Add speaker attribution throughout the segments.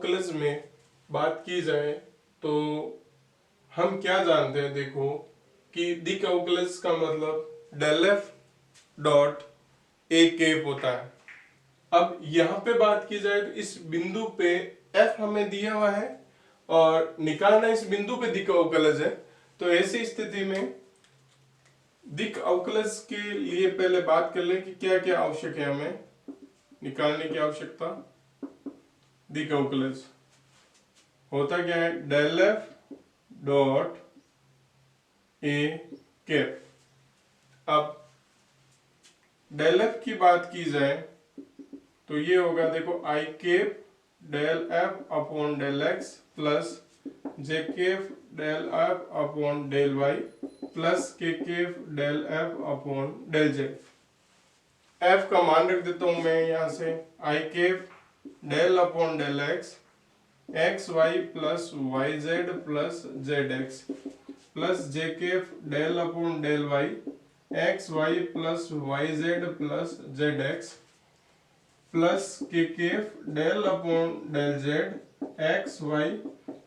Speaker 1: अवकलज में बात की जाए तो हम क्या जानते हैं, देखो कि दिक अवकलज का मतलब del F dot A cap होता है। अब यहाँ पे बात की जाए तो इस बिंदु पे एफ हमें दिया हुआ है और निकालना इस बिंदु पे दिक अवकलज है। तो ऐसी स्थिति में दिक अवकलज के लिए पहले बात कर ले कि क्या क्या आवश्यक है हमें निकालने की आवश्यकता। दिक अवकलज होता क्या है, del F dot A cap. अब डेल एफ की बात की जाए तो ये होगा, देखो I cap del F upon del X plus J cap del F upon del Y plus K cap del F upon del Z. F का मान रख देता हूं मैं यहां से, I cap del upon del X x Y plus Y Z plus Z x plus J cap del upon del Y X Y plus Y Z plus Z x plus K cap del upon del Z X Y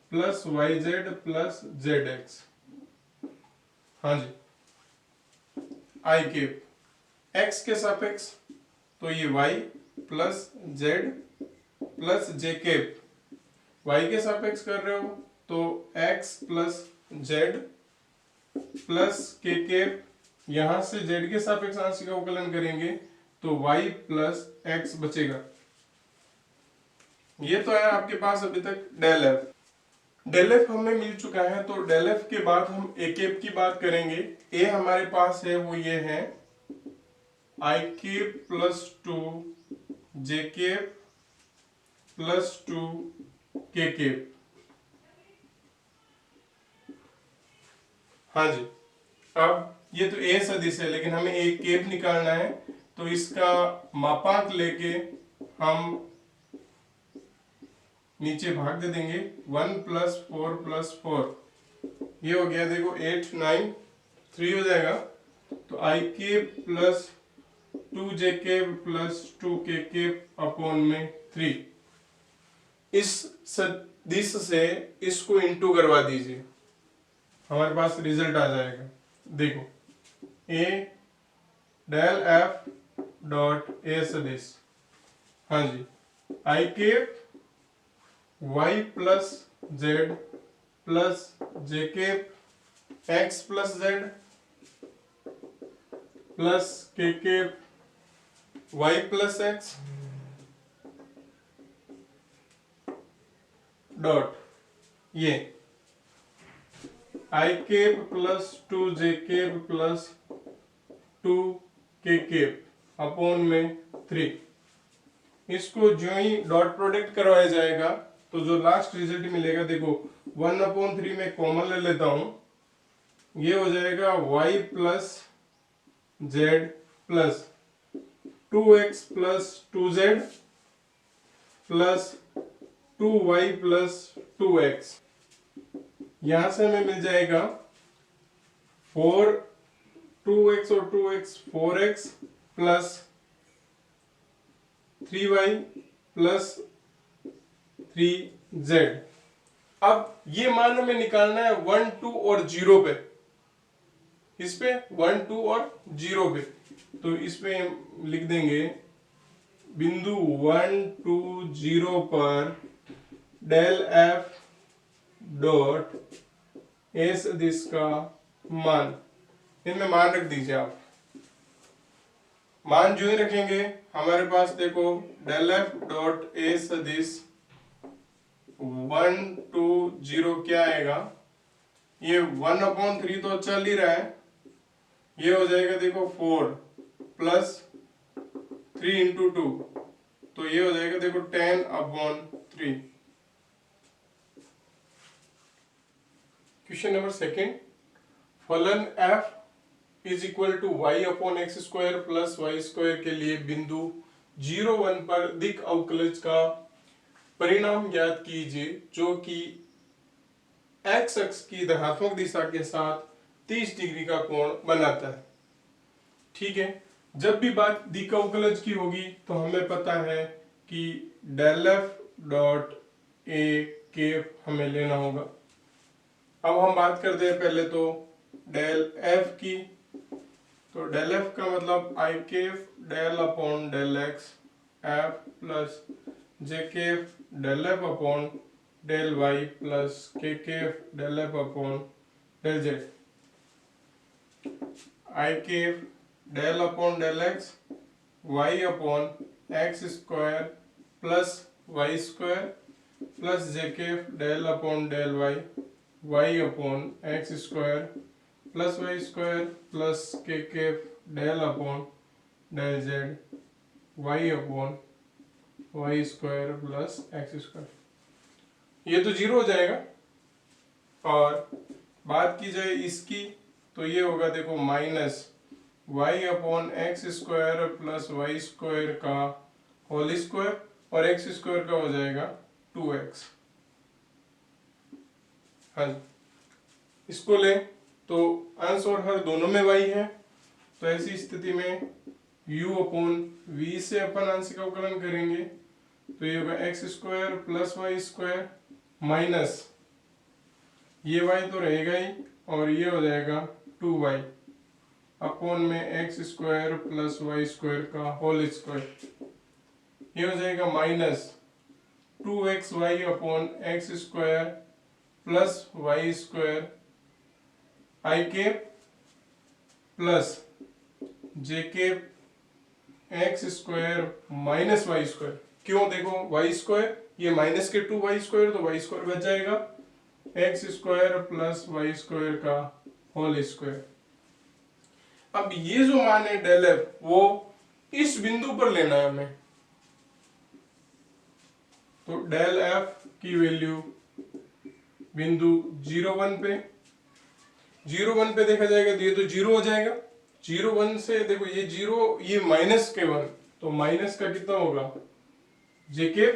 Speaker 1: plus Y Z plus Z X. हाँ जी, I cap X के सापेक्ष तो ये Y plus Z plus J cap Y के सापेक्ष कर रहे हो तो X plus Z plus K cap यहां से जेड के सापेक्ष आंशिक अवकलन करेंगे तो y प्लस एक्स बचेगा। ये तो है आपके पास अभी तक डेल एफ। डेल एफ हमें मिल चुका है तो डेल एफ के बाद हम ए कैप की बात करेंगे। ए हमारे पास है वो ये है आई cap plus 2 J cap plus 2 K cap. हाँ जी, अब ये तो ए सदिश है लेकिन हमें ए कैप निकालना है तो इसका मापांक लेके हम नीचे भाग दे देंगे 1 प्लस 4 प्लस 4। ये हो गया, देखो 8 9 3 हो जाएगा तो आई cap plus 2 J cap plus 2 K cap upon में 3। इस सदिश से इसको इंटू करवा दीजिए, हमारे पास रिजल्ट आ जाएगा। देखो A del F dot A सदिश, हाँ जी, I cap Y plus Z plus J cap X plus Z plus K cap Y plus X dot ये I cap plus 2 J cap plus 2 K cap upon में 3। इसको जो ही dot product करवाया जाएगा तो जो लास्ट रिजल्ट मिलेगा, देखो 1/3 में कॉमन ले लेता हूं, ये हो जाएगा y plus Z plus 2x plus 2z plus 2y plus 2x। यहां से हमें मिल जाएगा 2x और 2x 4x plus 3y plus 3z। अब ये मान हमें निकालना है 1 2 और 0 पे, इस पे 1 2 और 0 पे। तो इस पे हम लिख देंगे बिंदु 1 2 0 पर डेल एफ डॉट ए सदिश का मान, इनमें मान रख दीजिए आप। मान जो ही रखेंगे हमारे पास, देखो डेल एफ डॉट ए सदिश 1 2 0 क्या आएगा, ये 1/3 तो चल ही रहा है, ये हो जाएगा देखो 4 प्लस 3 इंटू 2 तो ये हो जाएगा देखो 10/3। क्वेश्चन नंबर सेकंड, फलन f is equal to y upon x square plus Y square के लिए बिंदु 0 1 पर दिक अवकलज का परिणाम ज्ञात कीजिए जो कि x अक्ष की धनात्मक दिशा के साथ 30 डिग्री का कोण बनाता है। ठीक है, जब भी बात दिक अवकलज की होगी तो हमें पता है कि del F dot A cap हमें लेना होगा। अब हम बात करते हैं पहले तो डेल एफ की। तो डेल एफ का मतलब I cap del upon del X F plus J cap del F upon del Y plus के cap del F upon del Z. I cap del upon del X Y upon x square plus Y square plus J cap del upon del Y Y upon x square plus Y square plus के cap del upon del Z Y upon Y square plus X square. ये तो zero हो जाएगा। और बात की जाए इसकी तो ये होगा देखो minus y upon x square plus Y square का होल स्क्वायर और एक्स स्क्वायर का हो जाएगा 2x। हाँ जी, इसको ले तो अंश और हर दोनों में y है, तो ऐसी स्थिति में u अपॉन v से अपन आंशिक अवकलन करेंगे तो ये होगा x square plus Y square minus ये y तो रहेगा ही और ये हो जाएगा 2y अपॉन में X square plus Y square का होल स्क्वायर। ये हो जाएगा minus 2xy upon x square plus Y square I cap plus J cap X square minus Y square. क्यों, देखो वाई स्क्वायर ये माइनस के 2y स्क्वायर तो वाई स्क्वायर बच जाएगा x square plus Y square का होल स्क्वायर। अब ये जो मान है डेल एफ वो इस बिंदु पर लेना है हमें, तो डेल एफ की वैल्यू बिंदु 0 1 पे 0 1 पे देखा जाएगा तो ये तो जीरो हो जाएगा। 0 1 से देखो ये जीरो ये माइनस के 1 तो माइनस का कितना होगा जेके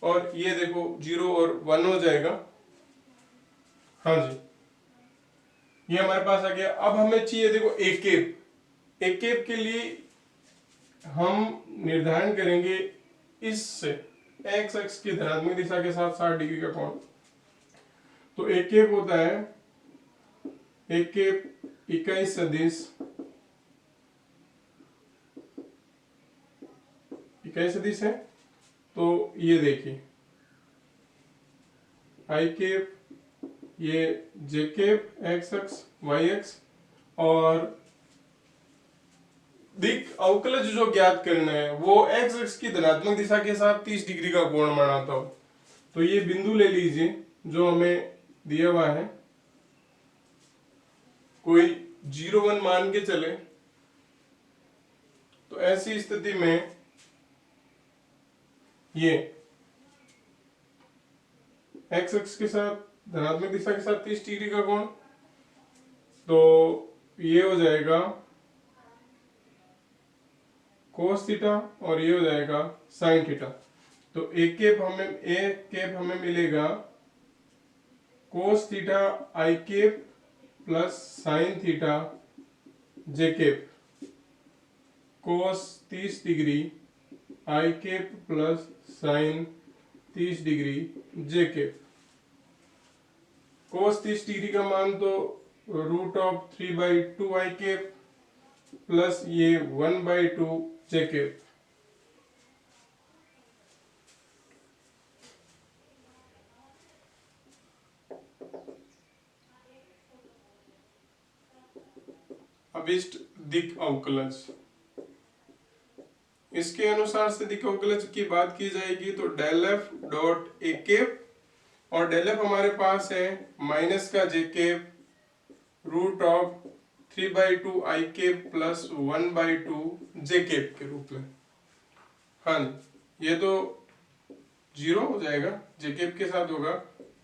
Speaker 1: और ये देखो 0 और 1 हो जाएगा। हाँ जी, ये हमारे पास आ गया। अब हमें चाहिए देखो एक केप के लिए हम निर्धारण करेंगे इससे एक्स एक्स की धनात्मक दिशा के साथ 60 डिग्री का कोण। तो एक केप होता है एक केप इकाई सदिश है। तो ये देखिए आई केप ये j cap x x y x और दिक अवकलज जो ज्ञात करना है वो एक्स एक्स की धनात्मक दिशा के साथ 30 डिग्री का कोण बनाता हो। तो ये बिंदु ले लीजिए जो हमें दिया हुआ है, कोई 0 1 मान के चले तो ऐसी स्थिति में ये एक्स एक्स के साथ धनात्मक दिशा के साथ 30 डिग्री का कोण, तो ये हो जाएगा कोस थीटा और ये हो जाएगा साइन थीटा। तो एक केप हमें मिलेगा cos theta i cap plus sine theta j cap cos 30 degree i cap plus sine 30 degree j cap. Cos 30 degree का मान तो √3/2 आई केप प्लस ये 1/2 जे केप। अभिष्ट दिक अवकलज, इसके अनुसार से दिक अवकलज की बात की जाएगी तो del F dot A cap और डेल एफ हमारे पास है माइनस का j cap √3/2 i cap plus 1/2 j cap के रूप में। हाँ, ये तो जीरो हो जाएगा जे केप के साथ होगा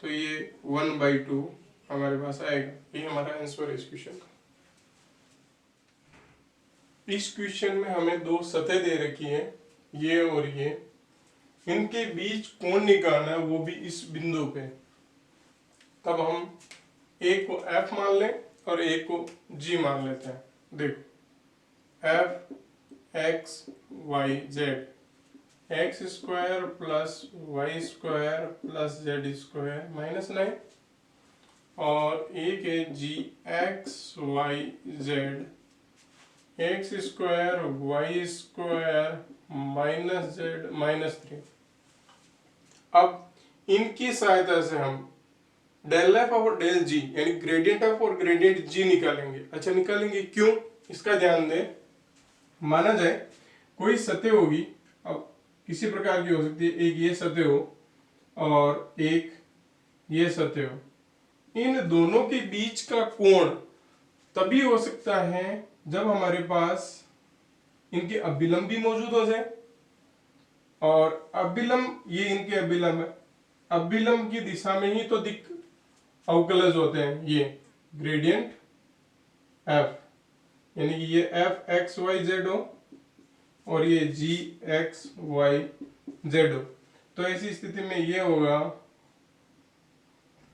Speaker 1: तो ये 1/2 हमारे पास आएगा। ये हमारा आंसर है इस क्वेश्चन का। इस क्वेश्चन में हमें दो सतह दे रखी है ये और ये, इनके बीच कोण निकालना है वो भी इस बिंदु पे। तब हम एक को F मान लें और एक को G मान लेते हैं। देखो F X Y Z X square plus Y square plus Z square minus 9, और एक है G X Y Z X square Y square minus Z minus 3। अब इनकी सहायता से हम डेल एफ और डेल जी यानी ग्रेडियंट एफ और ग्रेडियंट जी निकालेंगे। अच्छा, निकालेंगे क्यों, इसका ध्यान दें। माना जाए कोई सतह होगी, अब किसी प्रकार की हो सकती है, एक ये सतह हो और एक ये सतह हो। इन दोनों के बीच का कोण तभी हो सकता है जब हमारे पास इनके अभिलंब भी मौजूद हो जाए, और अभिलंब ये इनके अभिलंब है, अभिलंब की दिशा में ही तो दिक अवकलज होते हैं, ये ग्रेडियंट एफ, यानी कि ये एफ एक्स वाई जेड हो और ये जी एक्स वाई जेड हो। तो ऐसी स्थिति में ये होगा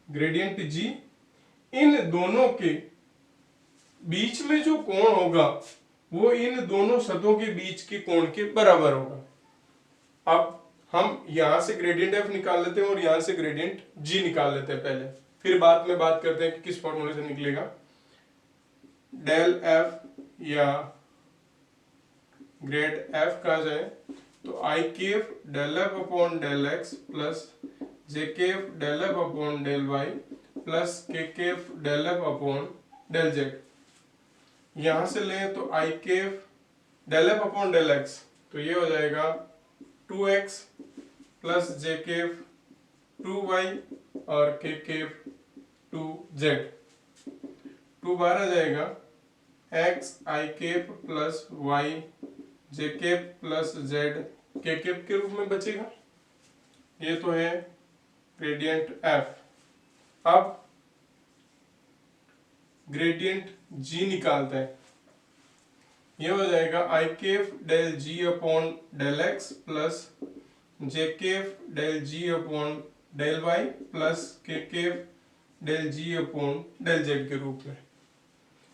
Speaker 1: ग्रेडियंट जी, इन दोनों के बीच में जो कोण होगा वो इन दोनों सतहों के बीच के कोण के बराबर होगा। अब हम यहां से ग्रेडियंट एफ निकाल लेते हैं और यहां से ग्रेडियंट जी निकाल लेते हैं पहले, फिर बाद में बात करते हैं कि किस फॉर्मूले से निकलेगा। डेल एफ या ग्रेड एफ कहा जाए तो I cap del F upon del X plus J cap del F upon del Y plus के cap del F upon del Z. यहां से लें तो I cap del F upon del X, तो ये हो जाएगा 2x प्लस जे केफ 2y और के केफ 2z। 2 बार आ जाएगा x I cap plus y J cap plus z K cap के रूप में बचेगा। ये तो है ग्रेडियंट f। अब ग्रेडियंट g निकालते हैं। ये हो जाएगा I cap del G upon del X plus J cap del G upon del Y plus के cap del G upon del Z के रूप में।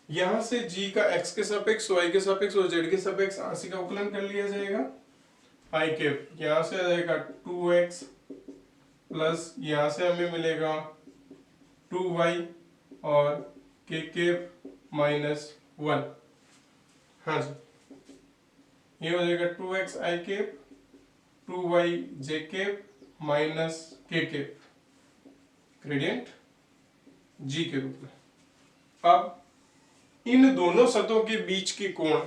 Speaker 1: यहां से g का x के सापेक्ष, y के सापेक्ष और z के सापेक्ष आंशिक अवकलन कर लिया जाएगा। आई केफ यहां से आ जाएगा 2x प्लस यहां से हमें मिलेगा 2y और के केफ माइनस 1। हाँ जी, ये हो जाएगा 2x I cap 2y J cap minus K cap gradient g के रूप में। अब इन दोनों सतहों के बीच के कोण,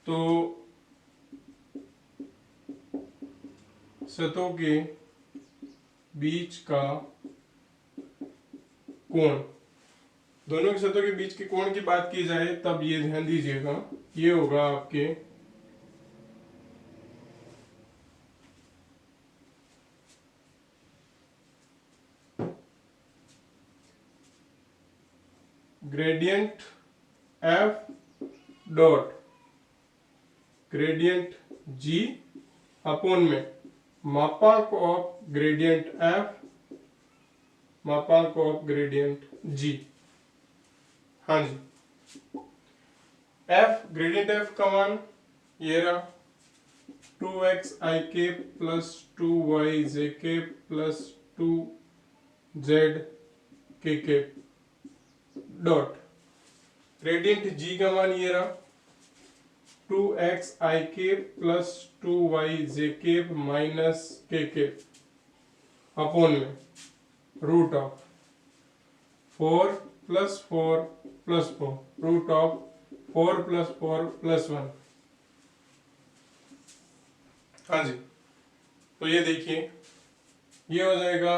Speaker 1: तो सतहों के बीच का कोण, दोनों की सतहों के बीच के कोण की बात की जाए तब ये ध्यान दीजिएगा, ये होगा आपके ग्रेडियंट एफ डॉट ग्रेडियंट जी अपॉन में मापांक ऑफ ग्रेडियंट एफ मापांक ऑफ ग्रेडियंट जी। हाँ जी, एफ ग्रेडियंट एफ का मान ये रहा 2x I cap plus 2y J cap plus 2z K cap dot gradient जी का मान ये रहा 2x I cap plus 2y J cap minus K cap upon में root of 4 plus 4 plus 4 root of 4 plus 4 plus 1। हाँ जी, तो ये देखिए ये हो जाएगा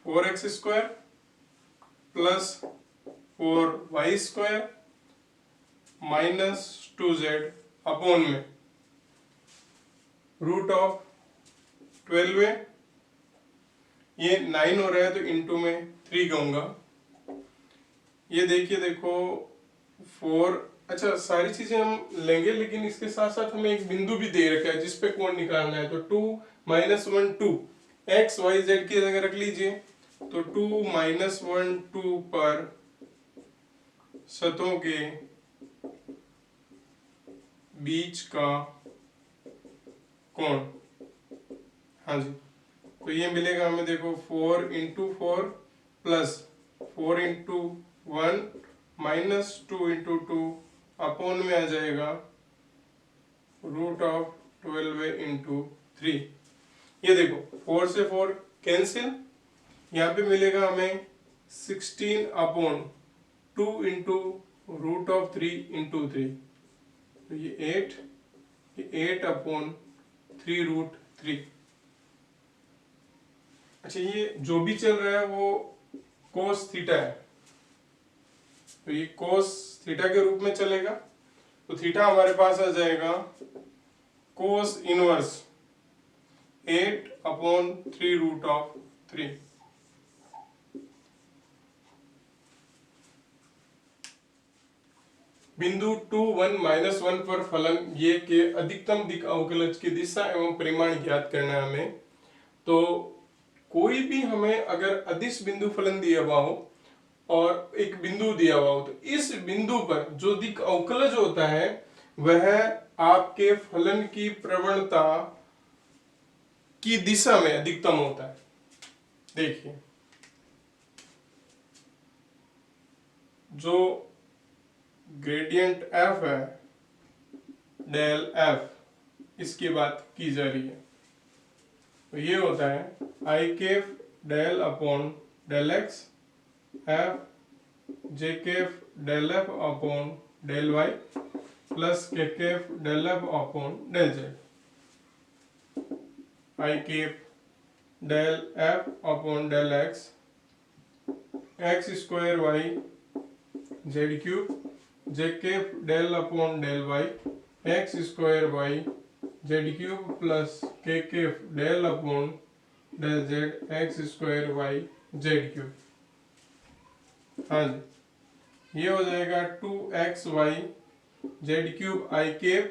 Speaker 1: 4x square plus 4y square minus 2z upon में रूट ऑफ 12 है, ये 9 हो रहा है तो इनटू में 3 कहूंगा। ये देखिए देखो 4, अच्छा सारी चीजें हम लेंगे लेकिन इसके साथ साथ हमें एक बिंदु भी दे रखा है जिसपे कोण निकालना है, तो 2 माइनस 1 2 एक्स वाई जेड की जगह रख लीजिए, तो 2 माइनस 1 2 पर सतहों के बीच का कोण। हाँ जी, तो ये मिलेगा हमें, देखो 4 × 4 प्लस 4 × 1 माइनस 2 × 2 अपॉन में आ जाएगा √12 × 3। ये देखो 4 से 4 कैंसिल, यहाँ पे मिलेगा हमें 16/2 × √3 × 3, तो ये 8, ये 8/3√3। अच्छा, ये जो भी चल रहा है वो cos थीटा है, तो ये cos थीटा के रूप में चलेगा, तो थीटा हमारे पास आ जाएगा cos इनवर्स 8/3√3। बिंदु 2, 1, -1 पर फलन ये के अधिकतम दिक् अवकलज की दिशा एवं परिमाण ज्ञात करना है हमें। तो कोई भी हमें अगर अदिश बिंदु फलन दिया हुआ हो और एक बिंदु दिया हुआ हो, तो इस बिंदु पर जो दिक् अवकलज होता है वह आपके फलन की प्रवणता की दिशा में अधिकतम होता है। देखिए, जो ग्रेडियंट f है, डेल f, इसकी बात की जा रही है, तो ये होता है i cap del upon del x, f j cap del f upon del y plus k cap del f upon del z। i cap del f upon del x, x square y z cube, j cap del upon del y, x square y z cube plus k cap del upon del z, x square y z cube. हाँ जी, ये हो जाएगा 2xy z cube i Kaif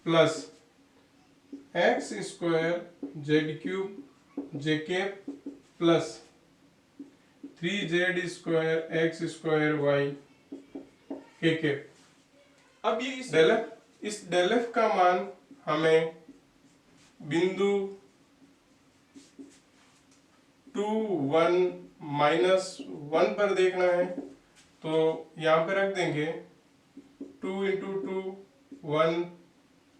Speaker 1: plus x square z cube j Kaif plus 3z square x square y k Kaif. अब ये इस del f का मान हमें बिंदु 2, 1, -1 पर देखना है, तो यहाँ पे रख देंगे 2 × 2 1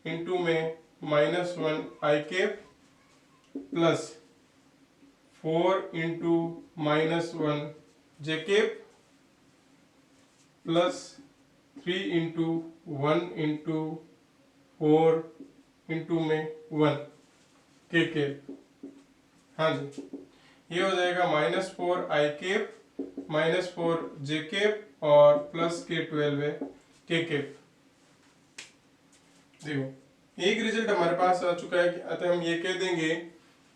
Speaker 1: इंटू में -1 i cap plus 4 × -1 j cap plus 3 × 1 × 4 into में 1 k कैप। हाँ जी, ये हो जाएगा -4 i कैप -4 j कैप और प्लस k12 है k कैप। देखो, एक रिजल्ट हमारे पास आ चुका है, अतः हम ये कह देंगे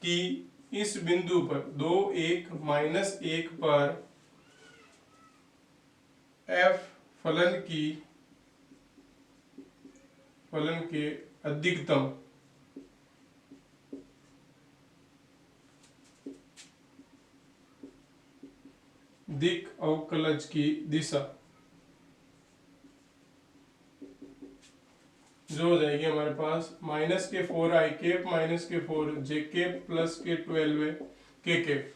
Speaker 1: कि इस बिंदु पर 2, 1, -1 पर f फलन के अधिकतम दिक् अवकलज की दिशा जो हो जाएगी हमारे पास -4 i cap -4 j cap plus k12 k cap.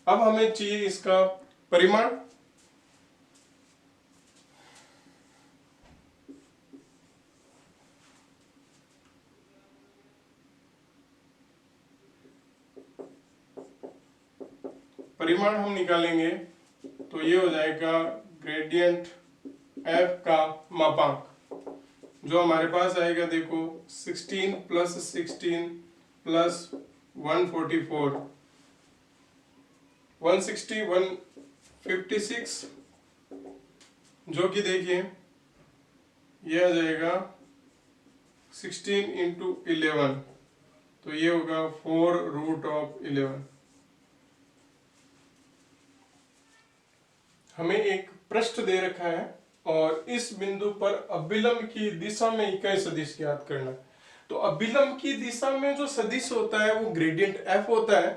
Speaker 1: अब हमें चाहिए इसका परिमाण। परिमाण हम निकालेंगे तो ये हो जाएगा ग्रेडियंट f का मापांक, जो हमारे पास आएगा, देखो 16 + 16 + 144 160 156, जो कि देखिए ये आ जाएगा 16 × 11, तो ये होगा 4√11। हमें एक पृष्ठ दे रखा है और इस बिंदु पर अभिलंब की दिशा में इकाई सदिश ज्ञात करना है। तो अभिलंब की दिशा में जो सदिश होता है वो ग्रेडियंट f होता है,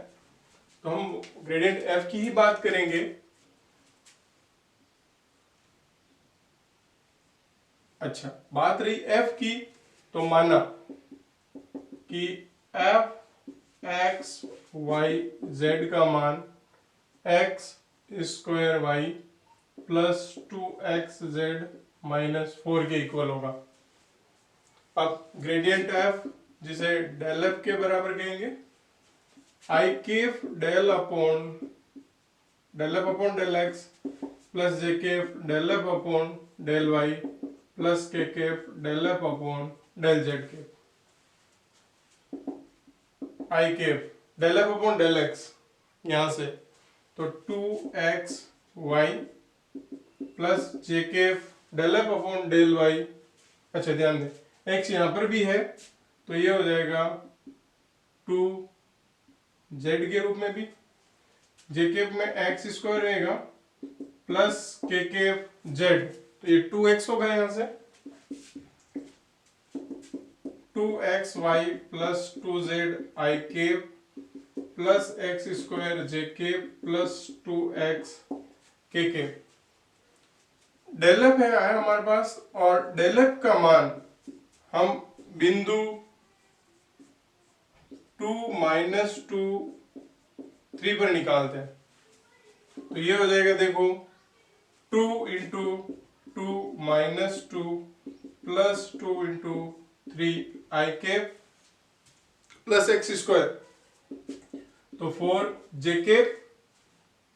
Speaker 1: तो हम ग्रेडियंट f की ही बात करेंगे। अच्छा, बात रही f की, तो माना कि एफ एक्स वाई जेड का मान X square Y plus 2xz minus 4 के इक्वल होगा। अब ग्रेडियंट एफ जिसे डेल एफ के बराबर कहेंगे, I cap del F upon del X plus J cap del F upon del Y plus के cap del F upon del Z cap. I cap del F upon del X यहां से तो 2x Y plus J cap del F upon del Y. अच्छा ध्यान दें x यहां पर भी है तो ये हो जाएगा 2z के रूप में भी, जे केफ में एक्स स्क्वायर रहेगा प्लस के केफ जेड तो ये 2x होगा यहां से 2xy प्लस 2z आई केफ प्लस एक्स स्क्वायर जे केफ प्लस 2x के केफ। डेल एफ है हमारे पास और डेल एफ का मान हम बिंदु 2 माइनस 2 3 पर निकालते हैं तो ये हो जाएगा देखो 2 इंटू 2 माइनस 2 प्लस 2 इंटू 3 आई केप प्लस एक्स स्क्वायर तो 4 जे केप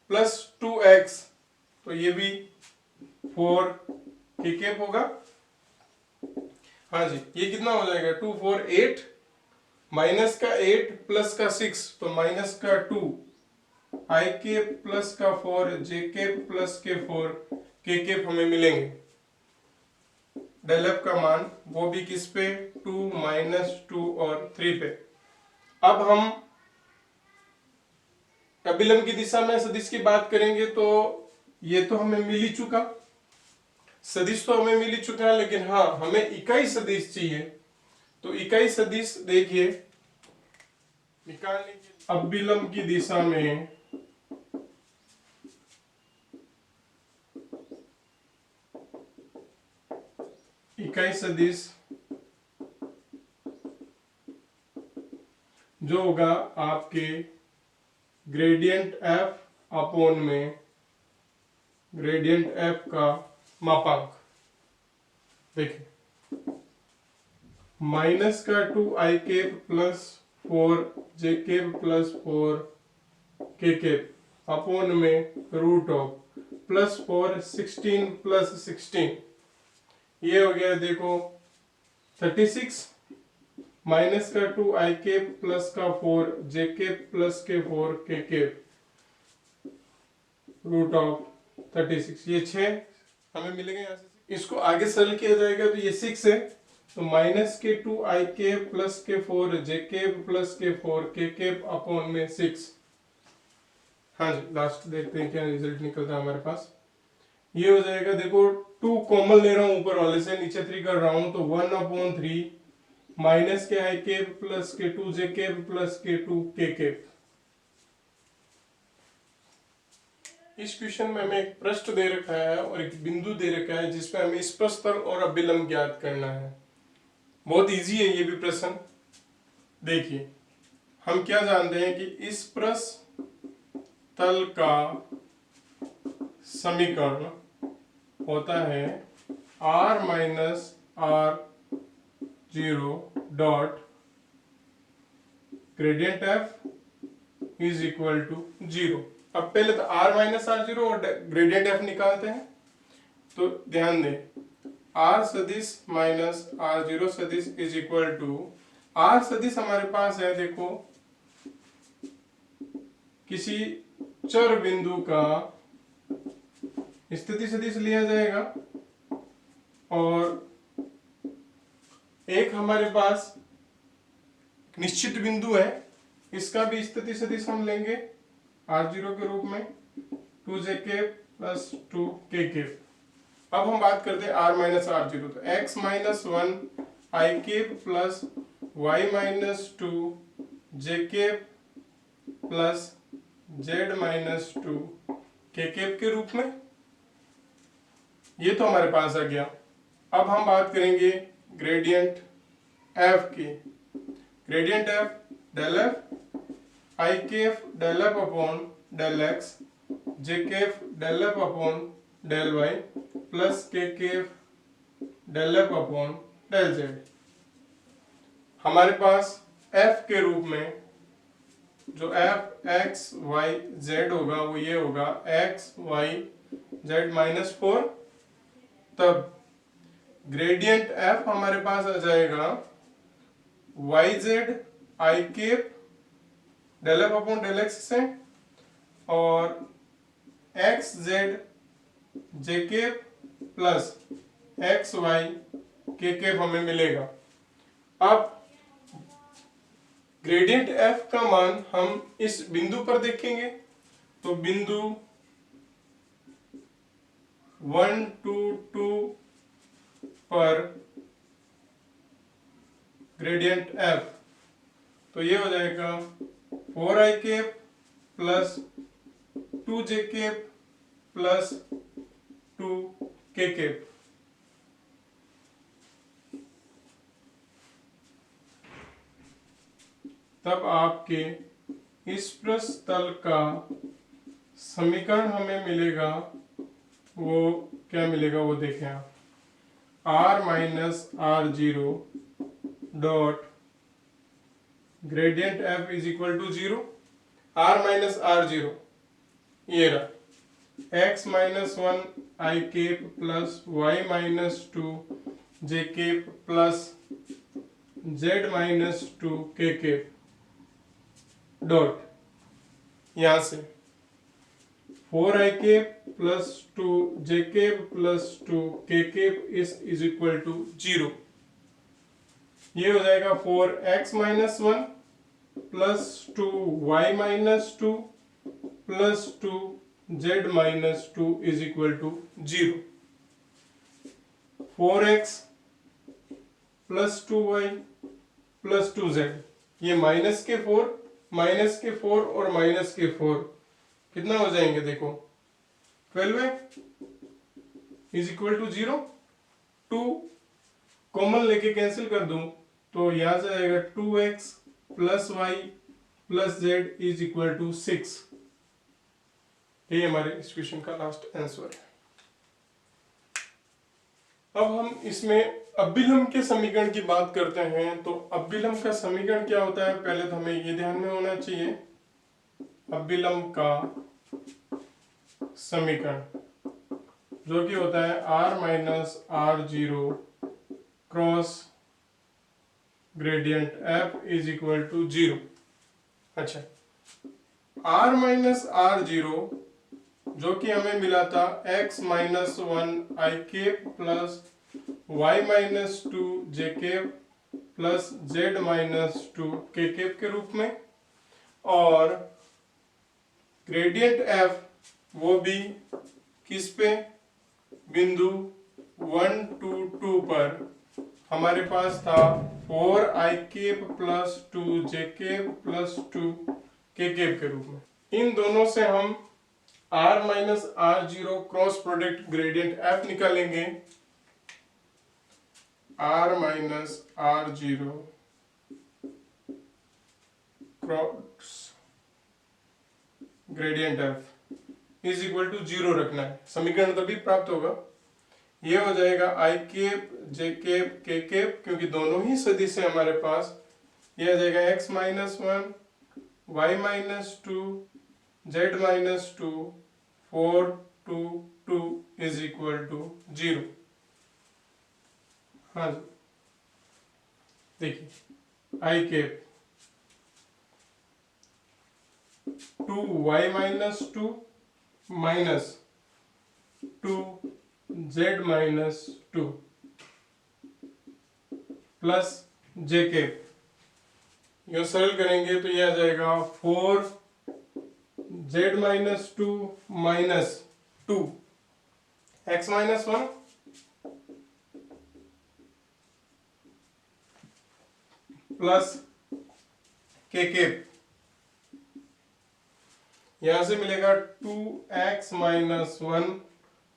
Speaker 1: प्लस 2x तो ये भी 4 के केप होगा। हाँ जी ये कितना हो जाएगा 2 4 8 माइनस का 8 प्लस का 6 तो माइनस का 2 आई केप प्लस का 4 जे केप प्लस के 4 के केप हमें मिलेंगे। डेल एफ का मान वो भी किस पे 2 माइनस 2 और 3 पे। अब हम अभिलंब की दिशा में सदिश की बात करेंगे तो ये तो हमें मिल ही चुका, सदिश तो हमें मिल ही चुका है, लेकिन हाँ हमें इकाई सदिश चाहिए। तो इकाई सदिश देखिए निकालने के अभिलंब की दिशा में इकाई सदिश जो होगा आपके ग्रेडियंट एफ अपॉन में ग्रेडियंट एफ का मापांक देखिए माइनस का 2 i cap plus 4 j cap plus 4 k cap upon में रूट ऑफ प्लस 4 16 प्लस 16 ये हो गया देखो 36 माइनस का 2 आई केप प्लस का 4 जे केप प्लस के 4 के केप रूट ऑफ 36 ये 6 हमें मिलेगा यहाँ से। इसको आगे सरल किया जाएगा तो ये 6 है तो माइनस के 2 आई केप प्लस के 4 जे केप प्लस के 4 के केप अपॉन में 6। हाँ जी लास्ट देखते हैं क्या रिजल्ट निकलता है हमारे पास। ये हो जाएगा देखो 2 कॉमन ले रहा हूं ऊपर वाले से, नीचे 3 कर रहा हूं तो 1 अपॉन 3 माइनस के आई केप प्लस के 2 जे केप प्लस के 2 के केप। इस क्वेश्चन में हमें एक पृष्ठ दे रखा है और एक बिंदु दे रखा है जिसपे हमें स्पर्शतल और अभिलंब ज्ञात करना है। बहुत इजी है ये भी प्रश्न। देखिए हम क्या जानते हैं कि इस पृष्ठतल का समीकरण होता है r minus r zero dot gradient f is equal to 0। अब पहले तो r माइनस r जीरो और ग्रेडियंट f निकालते हैं तो ध्यान दें r सदिश माइनस r जीरो सदिश इज इक्वल टू r सदिश हमारे पास है देखो किसी चर बिंदु का स्थिति सदिश लिया जाएगा और एक हमारे पास निश्चित बिंदु है इसका भी स्थिति सदिश हम लेंगे r0 के रूप में 2j cap plus 2 k cap. अब हम बात करते हैं r माइनस r0 तो x minus 1 i cap plus y minus 2 j cap plus z minus 2 k cap के रूप में। ये तो हमारे पास आ गया। अब हम बात करेंगे ग्रेडियंट एफ की gradient f del f i cap del F upon del x j cap del F upon del Y plus के cap del F upon del z. हमारे पास एफ के रूप में जो एफ एक्स वाई जेड होगा वो ये होगा एक्स वाई जेड माइनस 4। तब ग्रेडियंट एफ हमारे पास आ जाएगा y z i cap del F upon del x से और x z j cap plus x y k cap हमें मिलेगा। अब ग्रेडियंट एफ का मान हम इस बिंदु पर देखेंगे तो बिंदु 1 2 2 पर ग्रेडियंट एफ तो ये हो जाएगा 4i cap plus 2j cap plus 2k cap. तब आपके इस पृष्ठ तल का समीकरण हमें मिलेगा, वो क्या मिलेगा वो देखें आप। r minus r zero dot gradient f is equal to 0। r minus r zero ये रहा x minus 1 i cap plus y minus 2 j cap plus z minus 2 k cap dot यहां से 4i cap plus 2j cap plus 2k cap is equal to 0। ये हो जाएगा 4x minus 1 plus 2y minus 2 plus 2z minus 2 is equal to 0। 4x plus 2y plus 2z ये minus के 4 और minus के 4 कितना हो जाएंगे देखो 12 इज इक्वल टू 0। 2 कॉमन लेके कैंसिल कर दूं तो यहां से आएगा 2x plus y plus z is equal to 6। ये हमारे इस क्वेश्चन का लास्ट आंसर है। अब हम इसमें अभिलंब के समीकरण की बात करते हैं। तो अभिलंब का समीकरण क्या होता है पहले तो हमें ये ध्यान में होना चाहिए। अभिलंब का समीकरण जो कि होता है r minus r zero cross gradient f is equal to 0। अच्छा r माइनस आर जीरो जो कि हमें मिला था x minus 1 i cap plus y minus 2 j cap plus z minus 2 k cap के रूप में, और ग्रेडियंट f वो भी किस पे बिंदु 1 2 2 पर हमारे पास था 4i cap plus 2j cap plus 2k cap के रूप में। इन दोनों से हम r minus r zero cross product gradient f निकालेंगे। r minus r zero cross gradient f is equal to 0 रखना है, समीकरण तभी प्राप्त होगा। ये हो जाएगा आई केप जे केप के केप क्योंकि दोनों ही सदिश है हमारे पास। ये आ जाएगा x minus 1 y minus 2 z minus 2 4 2 2 is equal to 0। हाँ जी देखिए i cap 2y minus 2 minus 2z minus 2 plus J cap, यो सरल करेंगे तो यह आ जाएगा 4z minus 2 minus 2 x minus 1 plus k cap, यहां से मिलेगा 2x minus 1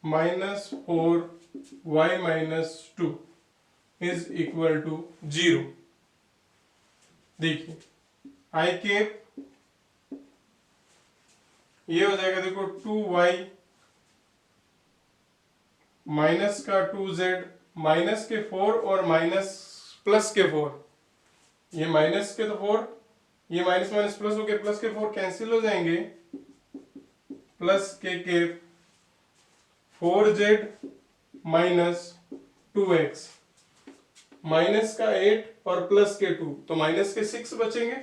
Speaker 1: minus 4y minus 2 is equal to 0। देखिए आई कैप ये हो जाएगा, देखो 2y माइनस का 2z माइनस के 4 और माइनस प्लस के 4, ये माइनस के तो 4, ये माइनस माइनस प्लस हो गए, प्लस के 4 कैंसिल हो जाएंगे, plus K cap 4z minus 2x minus का 8 और प्लस के 2, तो माइनस के 6 बचेंगे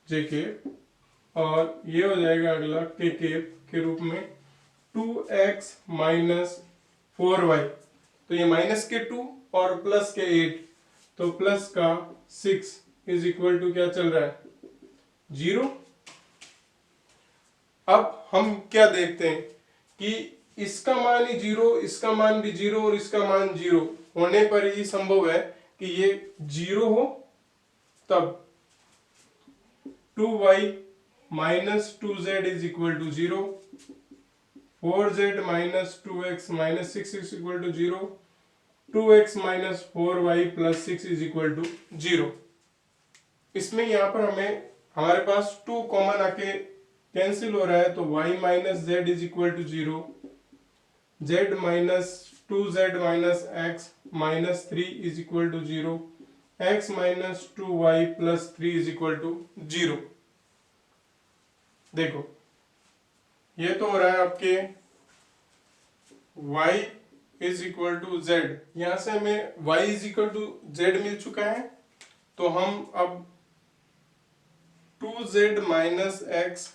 Speaker 1: जे कैप, और ये हो जाएगा अगला के कैप के रूप में 2x माइनस 4y, तो ये माइनस के 2 और प्लस के 8, तो प्लस का 6 इज इक्वल टू क्या चल रहा है, 0। अब हम क्या देखते हैं कि इसका मान ही 0, इसका मान भी 0 और इसका मान 0 होने पर ही संभव है कि ये 0 हो, तब 2y minus 2z is equal to 0, 4z minus 2x minus 6 is equal to 0, 2x minus 4y plus 6 is equal to 0। इसमें यहाँ पर हमारे पास 2 कॉमन आके कैंसिल हो रहा है, तो y minus z is equal to 0, z minus 2z minus x minus 3 is equal to 0, x minus 2y plus 3 is equal to 0। देखो ये तो हो रहा है आपके y is equal to z, यहां से हमें y is equal to z मिल चुका है, तो हम अब 2z minus x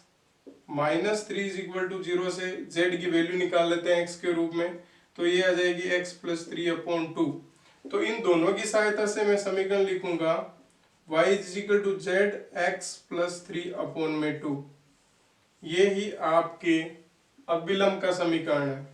Speaker 1: minus 3 is equal to 0 से z की वैल्यू निकाल लेते हैं x के रूप में, तो ये आ जाएगी x प्लस 3/2। तो इन दोनों की सहायता से मैं समीकरण लिखूंगा y is equal to z x plus 3/2। ये ही आपके अभिलंब का समीकरण है।